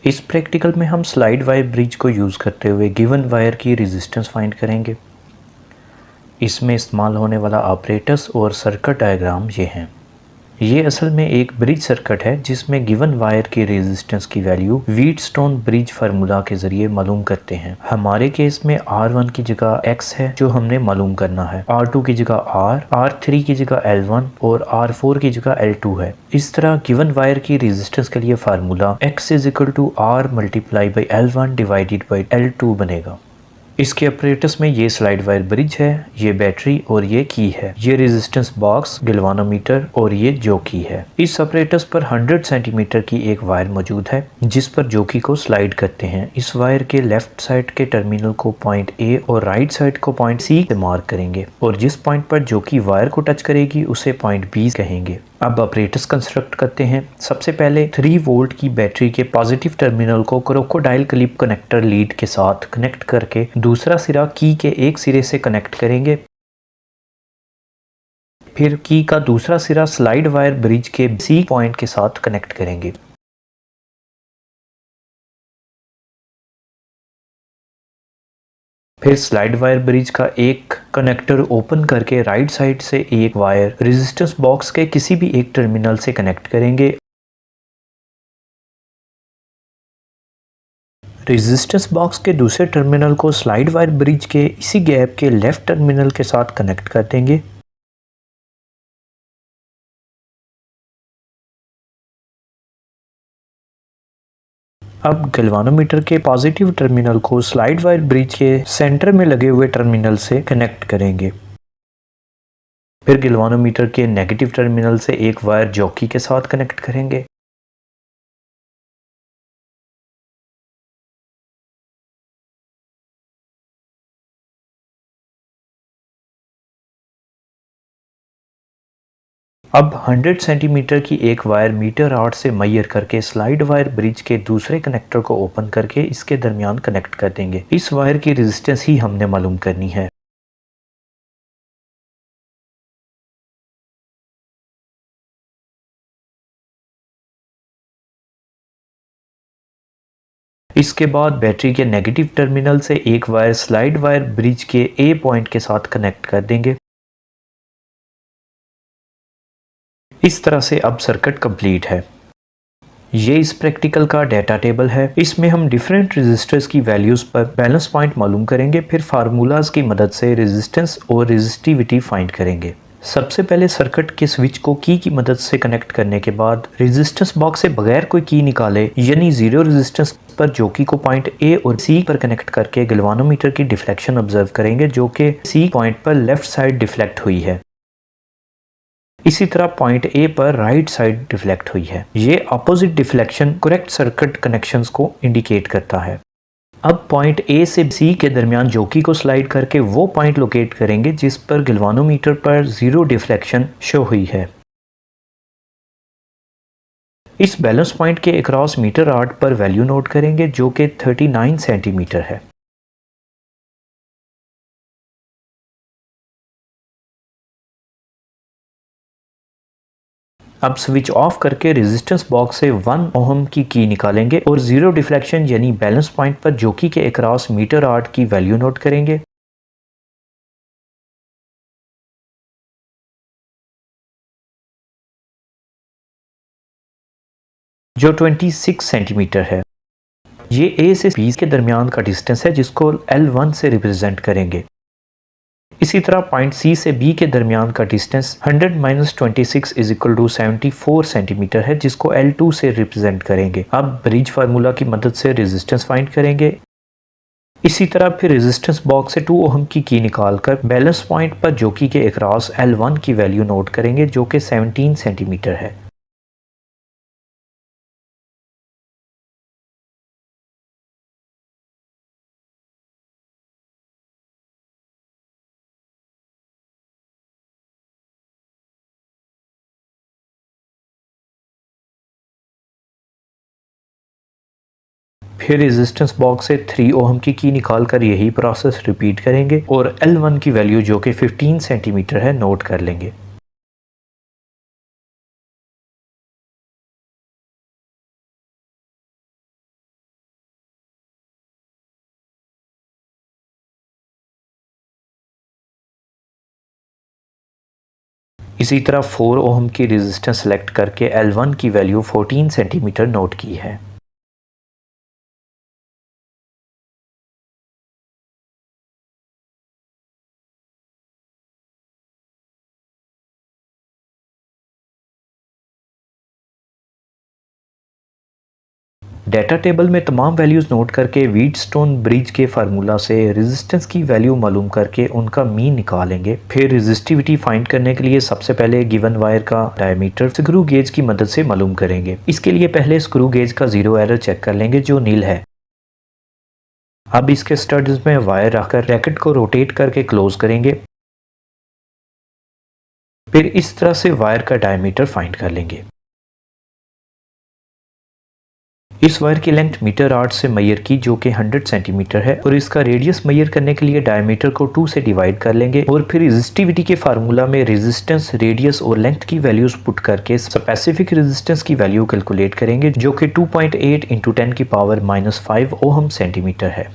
इस प्रैक्टिकल में हम स्लाइड वायर ब्रिज को यूज़ करते हुए गिवन वायर की रेजिस्टेंस फाइंड करेंगे। इसमें इस्तेमाल होने वाला ऑपरेटर्स और सर्किट डायग्राम ये हैं। ये असल में एक ब्रिज सर्किट है जिसमें गिवन वायर की रेजिस्टेंस की वैल्यू व्हीटस्टोन ब्रिज फार्मूला के ज़रिए मालूम करते हैं। हमारे केस में R1 की जगह X है जो हमने मालूम करना है, R2 की जगह R, R3 की जगह L1 और R4 की जगह L2 है। इस तरह गिवन वायर की रेजिस्टेंस के लिए formula X = R × L1 / L2 बनेगा। इसके ऑपरेटर्स में ये स्लाइड वायर ब्रिज है, ये बैटरी और ये की है, ये रेजिस्टेंस बॉक्स, गैल्वानोमीटर और ये जोकी है। इस ऑपरेटर्स पर 100 सेंटीमीटर की एक वायर मौजूद है जिस पर जोकी को स्लाइड करते हैं। इस वायर के लेफ्ट साइड के टर्मिनल को पॉइंट A और राइट साइड को पॉइंट C से मार्क करेंगे और जिस पॉइंट पर जोकी वायर को टच करेगी उसे पॉइंट B कहेंगे। अब ऑपरेटर्स कंस्ट्रक्ट करते हैं। सबसे पहले 3 वोल्ट की बैटरी के पॉजिटिव टर्मिनल को क्रोकोडाइल क्लिप कनेक्टर लीड के साथ कनेक्ट करके दूसरा सिरा की के एक सिरे से कनेक्ट करेंगे। फिर की का दूसरा सिरा स्लाइड वायर ब्रिज के C पॉइंट के साथ कनेक्ट करेंगे। फिर स्लाइड वायर ब्रिज का एक कनेक्टर ओपन करके राइट साइड से एक वायर रेजिस्टेंस बॉक्स के किसी भी एक टर्मिनल से कनेक्ट करेंगे। रेजिस्टेंस बॉक्स के दूसरे टर्मिनल को स्लाइड वायर ब्रिज के इसी गैप के लेफ्ट टर्मिनल के साथ कनेक्ट कर देंगे। अब गैल्वानोमीटर के पॉजिटिव टर्मिनल को स्लाइड वायर ब्रिज के सेंटर में लगे हुए टर्मिनल से कनेक्ट करेंगे। फिर गैल्वानोमीटर के नेगेटिव टर्मिनल से एक वायर जॉकी के साथ कनेक्ट करेंगे। अब 100 सेंटीमीटर की एक वायर मीटर रॉड से मेजर करके स्लाइड वायर ब्रिज के दूसरे कनेक्टर को ओपन करके इसके दरमियान कनेक्ट कर देंगे। इस वायर की रेजिस्टेंस ही हमने मालूम करनी है। इसके बाद बैटरी के नेगेटिव टर्मिनल से एक वायर स्लाइड वायर ब्रिज के A पॉइंट के साथ कनेक्ट कर देंगे। इस तरह से अब सर्किट कंप्लीट है। ये इस प्रैक्टिकल का डाटा टेबल है। इसमें हम डिफरेंट रेजिस्टर्स की वैल्यूज़ पर बैलेंस पॉइंट मालूम करेंगे, फिर फार्मूलाज की मदद से रेजिस्टेंस और रेजिस्टिविटी फाइंड करेंगे। सबसे पहले सर्किट के स्विच को की मदद से कनेक्ट करने के बाद रेजिस्टेंस बॉक्स से बगैर कोई की निकाले यानी जीरो रेजिस्टेंस पर जोकी को पॉइंट A और C पर कनेक्ट करके गैल्वानोमीटर की डिफ्लेक्शन ऑब्जर्व करेंगे जो कि C पॉइंट पर लेफ्ट साइड डिफ्लेक्ट हुई है। इसी तरह पॉइंट A पर राइट साइड डिफ्लेक्ट हुई है। ये opposite deflection correct circuit connections को इंडिकेट करता है। अब पॉइंट A से C के दरमियान जोकी को स्लाइड करके वो पॉइंट लोकेट करेंगे जिस पर गैल्वानोमीटर पर जीरो डिफ्लेक्शन शो हुई है। इस बैलेंस पॉइंट के अक्रॉस मीटर रॉड पर वैल्यू नोट करेंगे जो कि 39 सेंटीमीटर है। अब स्विच ऑफ करके रेजिस्टेंस बॉक्स से 1 ओहम की निकालेंगे और जीरो डिफ्लेक्शन यानी बैलेंस पॉइंट पर जोकी के अक्रॉस मीटर रॉड की वैल्यू नोट करेंगे। जो 26 सेंटीमीटर है। ये A से B के दरमियान का डिस्टेंस है जिसको L1 से रिप्रेजेंट करेंगे। इसी तरह पॉइंट C से B के दरमियान का डिस्टेंस 100 - 26 = 74 सेंटीमीटर है जिसको L2 से रिप्रेजेंट करेंगे। अब ब्रिज फार्मूला की मदद से रेजिस्टेंस फाइंड करेंगे। इसी तरह फिर रेजिस्टेंस बॉक्स से 2 ओहम की निकालकर बैलेंस पॉइंट पर जोकी के अक्रॉस L1 की वैल्यू नोट करेंगे जो कि 17 सेंटीमीटर है। फिर रेजिस्टेंस बॉक्स से 3 ओहम की निकालकर यही प्रोसेस रिपीट करेंगे और L1 की वैल्यू जो कि 15 सेंटीमीटर है नोट कर लेंगे। इसी तरह 4 ओम की रेजिस्टेंस सेलेक्ट करके L1 की वैल्यू 14 सेंटीमीटर नोट की है। डाटा टेबल में तमाम वैल्यूज़ नोट करके व्हीटस्टोन ब्रिज के फार्मूला से रेजिस्टेंस की वैल्यू मालूम करके उनका मीन निकालेंगे। फिर रेजिस्टिविटी फाइंड करने के लिए सबसे पहले गिवन वायर का डायमीटर स्क्रू गेज की मदद से मालूम करेंगे। इसके लिए पहले स्क्रू गेज का जीरो एरर चेक कर लेंगे जो नील है। अब इसके स्टड्स में वायर रखकर रैकेट को रोटेट करके क्लोज करेंगे। फिर इस तरह से वायर का डायमीटर फाइंड कर लेंगे। इस वायर की लेंथ मीटर 8 से मैयर की जो कि 100 सेंटीमीटर है और इसका रेडियस मैयर करने के लिए डायमीटर को 2 से डिवाइड कर लेंगे और फिर रेजिस्टिविटी के फार्मूला में रेजिस्टेंस, रेडियस और लेंथ की वैल्यूज पुट करके स्पेसिफिक रेजिस्टेंस की वैल्यू कैलकुलेट करेंगे जो कि 2.8 × 10⁻⁻5 ओहम सेंटीमीटर है।